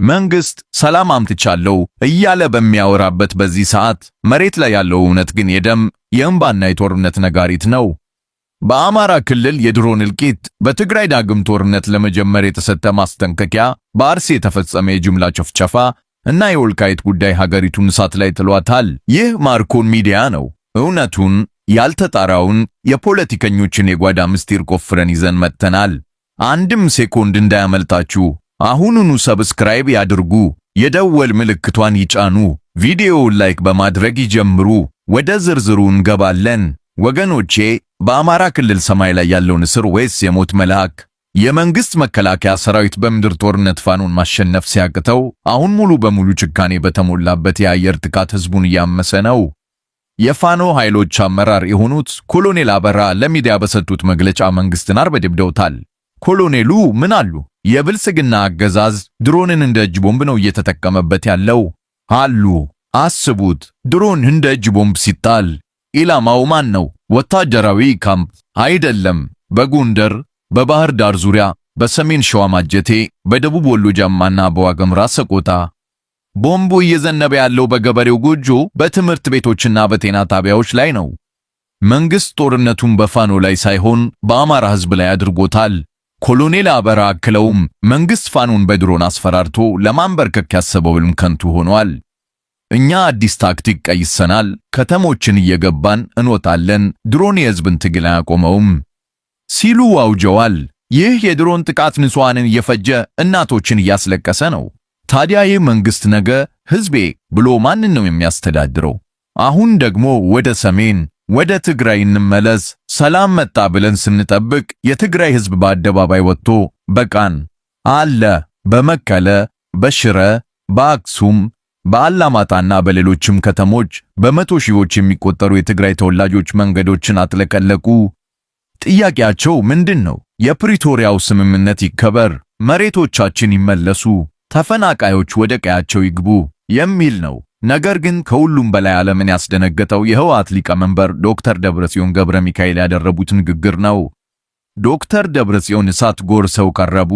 መንግስት ሰላም አምጥቻለሁ እያለ በሚያወራበት በዚህ ሰዓት መሬት ላይ ያለው እውነት ግን የደም የእንባና የጦርነት ነጋሪት ነው። በአማራ ክልል የድሮን እልቂት፣ በትግራይ ዳግም ጦርነት ለመጀመር የተሰጠ ማስጠንቀቂያ፣ በአርሲ የተፈጸመ የጅምላ ጭፍጨፋ እና የወልቃይት ጉዳይ ሀገሪቱን እሳት ላይ ጥሏታል። ይህ ማርኮን ሚዲያ ነው። እውነቱን ያልተጣራውን የፖለቲከኞችን የጓዳ ምስጢር ቆፍረን ይዘን መጥተናል። አንድም ሴኮንድ እንዳያመልጣችሁ። አሁኑኑ ሰብስክራይብ ያድርጉ፣ የደወል ምልክቷን ይጫኑ፣ ቪዲዮውን ላይክ በማድረግ ይጀምሩ። ወደ ዝርዝሩ እንገባለን። ወገኖቼ፣ በአማራ ክልል ሰማይ ላይ ያለው ንስር ወይስ የሞት መልአክ? የመንግስት መከላከያ ሰራዊት በምድር ጦርነት ፋኖን ማሸነፍ ሲያቅተው አሁን ሙሉ በሙሉ ጭካኔ በተሞላበት የአየር ጥቃት ህዝቡን እያመሰ ነው። የፋኖ ኃይሎች አመራር የሆኑት ኮሎኔል አበራ ለሚዲያ በሰጡት መግለጫ መንግስትን አርበድብደውታል። ኮሎኔሉ ምን አሉ? የብልጽግና አገዛዝ ድሮንን እንደ እጅ ቦምብ ነው እየተጠቀመበት ያለው አሉ። አስቡት፣ ድሮን እንደ እጅ ቦምብ ሲጣል ኢላማው ማን ነው? ወታደራዊ ካምፕ አይደለም። በጎንደር፣ በባህር ዳር ዙሪያ፣ በሰሜን ሸዋ ማጀቴ፣ በደቡብ ወሎ ጃማና በዋግምራ ሰቆጣ። ቦምቡ እየዘነበ ያለው በገበሬው ጎጆ፣ በትምህርት ቤቶችና በጤና ጣቢያዎች ላይ ነው። መንግስት ጦርነቱን በፋኖ ላይ ሳይሆን በአማራ ህዝብ ላይ አድርጎታል። ኮሎኔል አበራ አክለውም መንግስት ፋኖን በድሮን አስፈራርቶ ለማንበርከክ ያሰበው ህልም ከንቱ ሆኗል። እኛ አዲስ ታክቲክ ቀይሰናል፣ ከተሞችን እየገባን እንወጣለን፣ ድሮን የህዝብን ትግል አያቆመውም ሲሉ አውጀዋል። ይህ የድሮን ጥቃት ንጹሃንን እየፈጀ እናቶችን እያስለቀሰ ነው። ታዲያ ይህ መንግስት ነገ ህዝቤ ብሎ ማንን ነው የሚያስተዳድረው? አሁን ደግሞ ወደ ሰሜን ወደ ትግራይ እንመለስ። ሰላም መጣ ብለን ስንጠብቅ የትግራይ ህዝብ በአደባባይ ወጥቶ በቃን አለ። በመቀለ፣ በሽረ፣ በአክሱም፣ በአላማጣና በሌሎችም ከተሞች በመቶ ሺዎች የሚቆጠሩ የትግራይ ተወላጆች መንገዶችን አጥለቀለቁ። ጥያቄያቸው ምንድን ነው? የፕሪቶሪያው ስምምነት ይከበር፣ መሬቶቻችን ይመለሱ፣ ተፈናቃዮች ወደ ቀያቸው ይግቡ የሚል ነው። ነገር ግን ከሁሉም በላይ ዓለምን ያስደነገጠው የህወሓት ሊቀመንበር ዶክተር ደብረጽዮን ገብረ ሚካኤል ያደረጉት ንግግር ነው። ዶክተር ደብረጽዮን እሳት ጎርሰው ቀረቡ።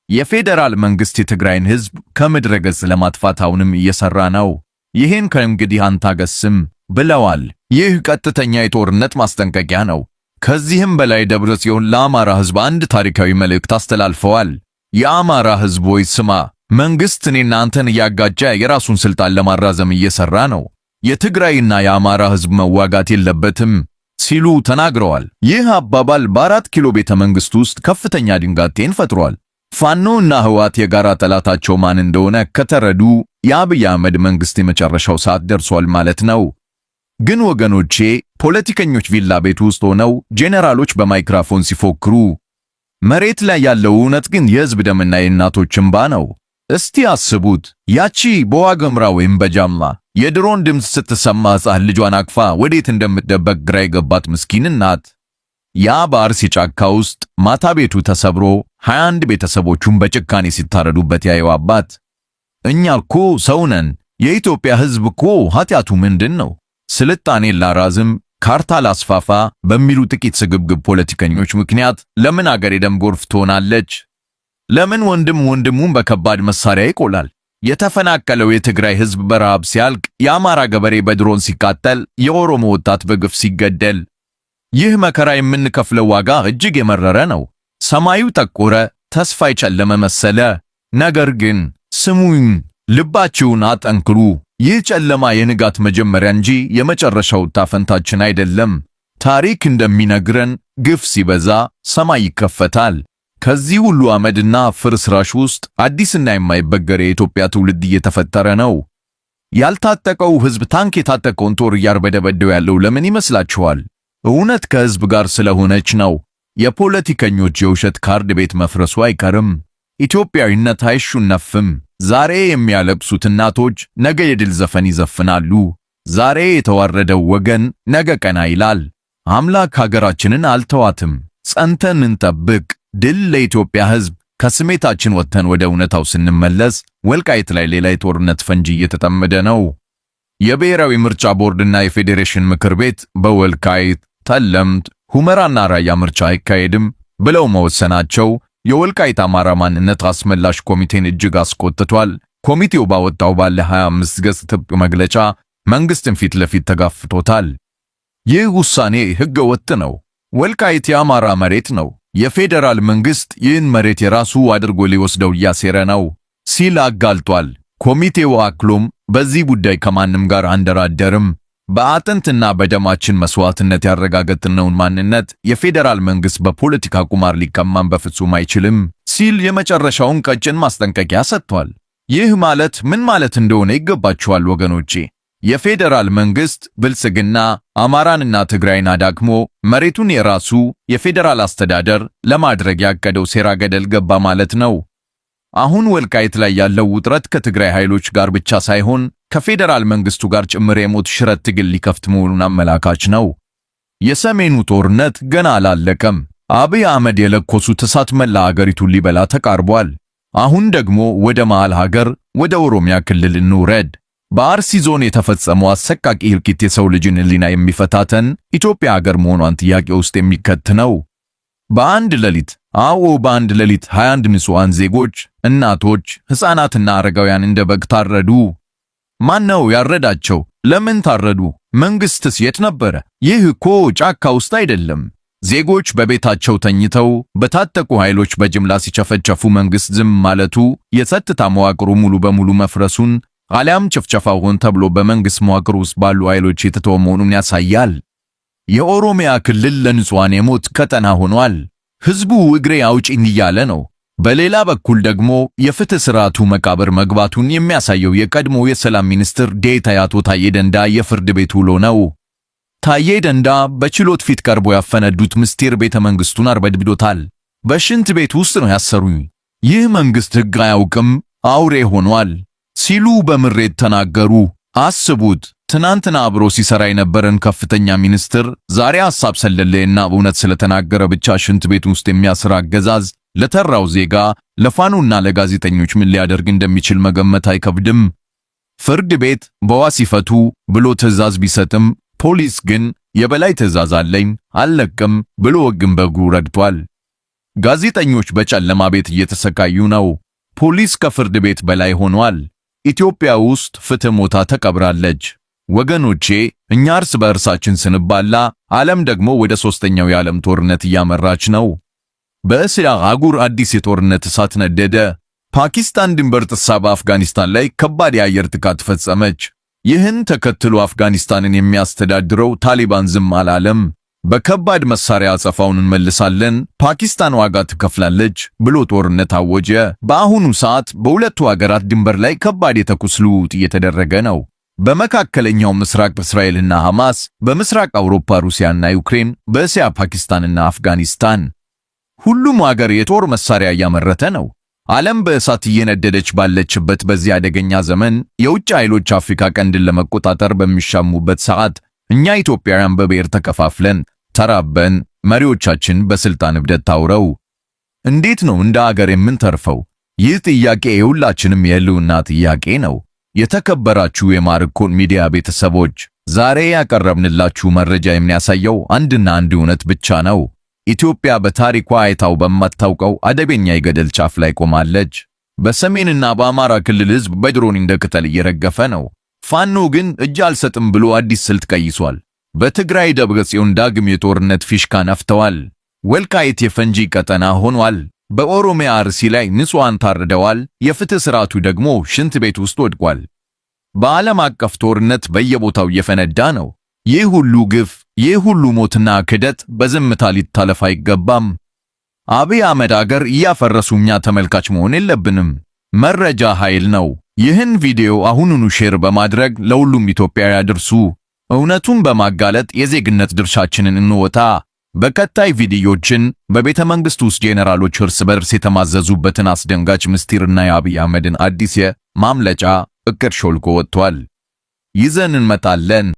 የፌዴራል መንግስት የትግራይን ህዝብ ከምድረ ገጽ ለማጥፋት አሁንም እየሰራ ነው፣ ይህን ከእንግዲህ አንታገስም ብለዋል። ይህ ቀጥተኛ የጦርነት ማስጠንቀቂያ ነው። ከዚህም በላይ ደብረጽዮን ለአማራ ህዝብ አንድ ታሪካዊ መልእክት አስተላልፈዋል። የአማራ ህዝብ ሆይ ስማ፣ መንግስት እኔና አንተን እያጋጨ የራሱን ስልጣን ለማራዘም እየሰራ ነው። የትግራይና የአማራ ህዝብ መዋጋት የለበትም ሲሉ ተናግረዋል። ይህ አባባል በ4 ኪሎ ቤተ መንግስት ውስጥ ከፍተኛ ድንጋጤን ፈጥሯል። ፋኖና ህወሓት የጋራ ጠላታቸው ማን እንደሆነ ከተረዱ የአብይ አህመድ መንግስት የመጨረሻው ሰዓት ደርሷል ማለት ነው። ግን ወገኖቼ፣ ፖለቲከኞች ቪላ ቤት ውስጥ ሆነው ጄኔራሎች በማይክሮፎን ሲፎክሩ፣ መሬት ላይ ያለው እውነት ግን የህዝብ ደምና የእናቶች እንባ ነው። እስቲ አስቡት፣ ያቺ በዋግምራ ወይም በጃማ የድሮን ድምፅ ስትሰማ ሕፃን ልጇን አቅፋ ወዴት እንደምትደበቅ ግራ የገባት ምስኪን እናት። ያ በአርሲ ጫካ ውስጥ ማታ ቤቱ ተሰብሮ 21 ቤተሰቦቹን በጭካኔ ሲታረዱበት ያየው አባት። እኛ እኮ ሰው ነን፣ የኢትዮጵያ ህዝብ እኮ ኃጢአቱ ምንድን ነው? ስልጣኔ ላራዝም፣ ካርታ ላስፋፋ በሚሉ ጥቂት ስግብግብ ፖለቲከኞች ምክንያት ለምን አገር የደም ጎርፍ ትሆናለች? ለምን ወንድም ወንድሙን በከባድ መሳሪያ ይቆላል? የተፈናቀለው የትግራይ ህዝብ በረሃብ ሲያልቅ፣ የአማራ ገበሬ በድሮን ሲቃጠል፣ የኦሮሞ ወጣት በግፍ ሲገደል፣ ይህ መከራ የምንከፍለው ዋጋ እጅግ የመረረ ነው። ሰማዩ ጠቆረ፣ ተስፋ የጨለመ መሰለ። ነገር ግን ስሙኝ፣ ልባችሁን አጠንክሩ። ይህ ጨለማ የንጋት መጀመሪያ እንጂ የመጨረሻው ታፈንታችን አይደለም። ታሪክ እንደሚነግረን ግፍ ሲበዛ ሰማይ ይከፈታል። ከዚህ ሁሉ አመድና ፍርስራሽ ውስጥ አዲስና የማይበገር የኢትዮጵያ ትውልድ እየተፈጠረ ነው። ያልታጠቀው ህዝብ ታንክ የታጠቀውን ጦር እያርበደበደው ያለው ለምን ይመስላችኋል? እውነት ከህዝብ ጋር ስለሆነች ነው። የፖለቲከኞች የውሸት ካርድ ቤት መፍረሱ አይቀርም። ኢትዮጵያዊነት አይሹነፍም። ዛሬ የሚያለቅሱት እናቶች ነገ የድል ዘፈን ይዘፍናሉ። ዛሬ የተዋረደው ወገን ነገ ቀና ይላል። አምላክ ሀገራችንን አልተዋትም። ጸንተን እንጠብቅ። ድል ለኢትዮጵያ ህዝብ። ከስሜታችን ወጥተን ወደ እውነታው ስንመለስ ወልቃይት ላይ ሌላ የጦርነት ፈንጂ እየተጠመደ ነው። የብሔራዊ ምርጫ ቦርድና የፌዴሬሽን ምክር ቤት በወልቃይት፣ ጠለምት፣ ሁመራና ራያ ምርጫ አይካሄድም ብለው መወሰናቸው የወልቃይት አማራ ማንነት አስመላሽ ኮሚቴን እጅግ አስቆጥቷል። ኮሚቴው ባወጣው ባለ 25 ገጽ ጥብቅ መግለጫ መንግስትን ፊት ለፊት ተጋፍጦታል። ይህ ውሳኔ ሕገ ወጥ ነው። ወልቃይት የአማራ መሬት ነው። የፌዴራል መንግስት ይህን መሬት የራሱ አድርጎ ሊወስደው እያሴረ ነው ሲል አጋልጧል። ኮሚቴው አክሎም በዚህ ጉዳይ ከማንም ጋር አንደራደርም፣ በአጥንትና በደማችን መስዋዕትነት ያረጋገጥነውን ማንነት የፌዴራል መንግስት በፖለቲካ ቁማር ሊቀማን በፍጹም አይችልም ሲል የመጨረሻውን ቀጭን ማስጠንቀቂያ ሰጥቷል። ይህ ማለት ምን ማለት እንደሆነ ይገባችኋል ወገኖቼ። የፌዴራል መንግስት ብልጽግና አማራንና ትግራይን አዳክሞ መሬቱን የራሱ የፌዴራል አስተዳደር ለማድረግ ያቀደው ሴራ ገደል ገባ ማለት ነው። አሁን ወልቃይት ላይ ያለው ውጥረት ከትግራይ ኃይሎች ጋር ብቻ ሳይሆን ከፌዴራል መንግስቱ ጋር ጭምር የሞት ሽረት ትግል ሊከፍት መሆኑን አመላካች ነው። የሰሜኑ ጦርነት ገና አላለቀም። አብይ አህመድ የለኮሱት እሳት መላ አገሪቱን ሊበላ ተቃርቧል። አሁን ደግሞ ወደ መሃል ሀገር ወደ ኦሮሚያ ክልል እንውረድ። በአርሲ ዞን የተፈጸመው አሰቃቂ እልቂት የሰው ልጅን ሕሊና የሚፈታተን ኢትዮጵያ ሀገር መሆኗን ጥያቄ ውስጥ የሚከት ነው። በአንድ ሌሊት በአንድ ሌሊት 21 ንጹሃን ዜጎች፣ እናቶች፣ ሕፃናትና አረጋውያን እንደ በግ ታረዱ። ማን ነው ያረዳቸው? ለምን ታረዱ? መንግስትስ የት ነበረ? ይህ እኮ ጫካ ውስጥ አይደለም። ዜጎች በቤታቸው ተኝተው በታጠቁ ኃይሎች በጅምላ ሲጨፈጨፉ መንግስት ዝም ማለቱ የጸጥታ መዋቅሩ ሙሉ በሙሉ መፍረሱን አሊያም ጭፍጨፋው ሆን ተብሎ በመንግስት መዋቅር ውስጥ ባሉ ኃይሎች የተተወ መሆኑን ያሳያል። የኦሮሚያ ክልል ለንጹሃን የሞት ቀጠና ሆኗል። ህዝቡ እግሬ አውጪኝ እያለ ነው። በሌላ በኩል ደግሞ የፍትህ ስርዓቱ መቃብር መግባቱን የሚያሳየው የቀድሞ የሰላም ሚኒስትር ዴኤታ አቶ ታዬ ደንዳ የፍርድ ቤት ውሎ ነው። ታዬ ደንዳ በችሎት ፊት ቀርቦ ያፈነዱት ምስጢር ቤተ መንግስቱን አርበድብዶታል። በሽንት ቤት ውስጥ ነው ያሰሩኝ፣ ይህ መንግስት ህግ አያውቅም፣ አውሬ ሆኗል ሲሉ በምሬት ተናገሩ። አስቡት፣ ትናንትና አብሮ ሲሰራ የነበረን ከፍተኛ ሚኒስትር ዛሬ ሐሳብ ሰለለና እውነት ስለተናገረ ብቻ ሽንት ቤት ውስጥ የሚያስር አገዛዝ ለተራው ዜጋ ለፋኖና ለጋዜጠኞች ምን ሊያደርግ እንደሚችል መገመት አይከብድም። ፍርድ ቤት በዋስ ይፈቱ ብሎ ትዕዛዝ ቢሰጥም ፖሊስ ግን የበላይ ትዕዛዝ አለኝ አልለቅም ብሎ ወግን በእግሩ ረድቷል። ጋዜጠኞች በጨለማ ቤት እየተሰቃዩ ነው። ፖሊስ ከፍርድ ቤት በላይ ሆኗል። ኢትዮጵያ ውስጥ ፍትህ ሞታ ተቀብራለች። ወገኖቼ እኛ እርስ በእርሳችን ስንባላ ዓለም ደግሞ ወደ ሶስተኛው የዓለም ጦርነት እያመራች ነው። በእስያ አህጉር አዲስ የጦርነት እሳት ነደደ። ፓኪስታን ድንበር ጥሳ በአፍጋኒስታን ላይ ከባድ የአየር ጥቃት ፈጸመች። ይህን ተከትሎ አፍጋኒስታንን የሚያስተዳድረው ታሊባን ዝም አላለም። በከባድ መሳሪያ አጸፋውን እንመልሳለን፣ ፓኪስታን ዋጋ ትከፍላለች ብሎ ጦርነት አወጀ። በአሁኑ ሰዓት በሁለቱ ሀገራት ድንበር ላይ ከባድ የተኩስ ልውውጥ እየተደረገ ነው። በመካከለኛው ምስራቅ እስራኤልና ሐማስ፣ በምስራቅ አውሮፓ ሩሲያና ዩክሬን፣ በእስያ ፓኪስታንና አፍጋኒስታን። ሁሉም ሀገር የጦር መሳሪያ እያመረተ ነው። ዓለም በእሳት እየነደደች ባለችበት በዚህ አደገኛ ዘመን የውጭ ኃይሎች አፍሪካ ቀንድን ለመቆጣጠር በሚሻሙበት ሰዓት እኛ ኢትዮጵያውያን በብሔር ተከፋፍለን ተራበን፣ መሪዎቻችን በስልጣን እብደት ታውረው እንዴት ነው እንደ ሀገር የምንተርፈው? ይህ ጥያቄ የሁላችንም የህልውና ጥያቄ ነው። የተከበራችሁ የማርኮን ሚዲያ ቤተሰቦች ዛሬ ያቀረብንላችሁ መረጃ የሚያሳየው አንድና አንድ እውነት ብቻ ነው። ኢትዮጵያ በታሪኳ አይታው በማታውቀው አደገኛ የገደል ጫፍ ላይ ቆማለች። በሰሜንና በአማራ ክልል ህዝብ በድሮን እንደ ቅጠል እየረገፈ ነው። ፋኖ ግን እጅ አልሰጥም ብሎ አዲስ ስልት ቀይሷል። በትግራይ ደብረ ጽዮን ዳግም የጦርነት ፊሽካ ነፍተዋል። ወልቃይት የፈንጂ ቀጠና ሆኗል። በኦሮሚያ አርሲ ላይ ንጹሃን ታርደዋል። የፍትህ ስርዓቱ ደግሞ ሽንት ቤት ውስጥ ወድቋል። በዓለም አቀፍ ጦርነት በየቦታው እየፈነዳ ነው። ይህ ሁሉ ግፍ፣ ይህ ሁሉ ሞትና ክደት በዝምታ ሊታለፍ አይገባም። አብይ አህመድ አገር እያፈረሱ እኛ ተመልካች መሆን የለብንም። መረጃ ኃይል ነው። ይህን ቪዲዮ አሁኑኑ ሼር በማድረግ ለሁሉም ኢትዮጵያውያን ያድርሱ። እውነቱን በማጋለጥ የዜግነት ድርሻችንን እንወጣ። በቀጣይ ቪዲዮችን በቤተ መንግስት ውስጥ ጄኔራሎች እርስ በርስ የተማዘዙበትን አስደንጋጭ ምስጢርና የአብይ አህመድን አዲስ የማምለጫ እቅድ ሾልኮ ወጥቷል ይዘን እንመጣለን።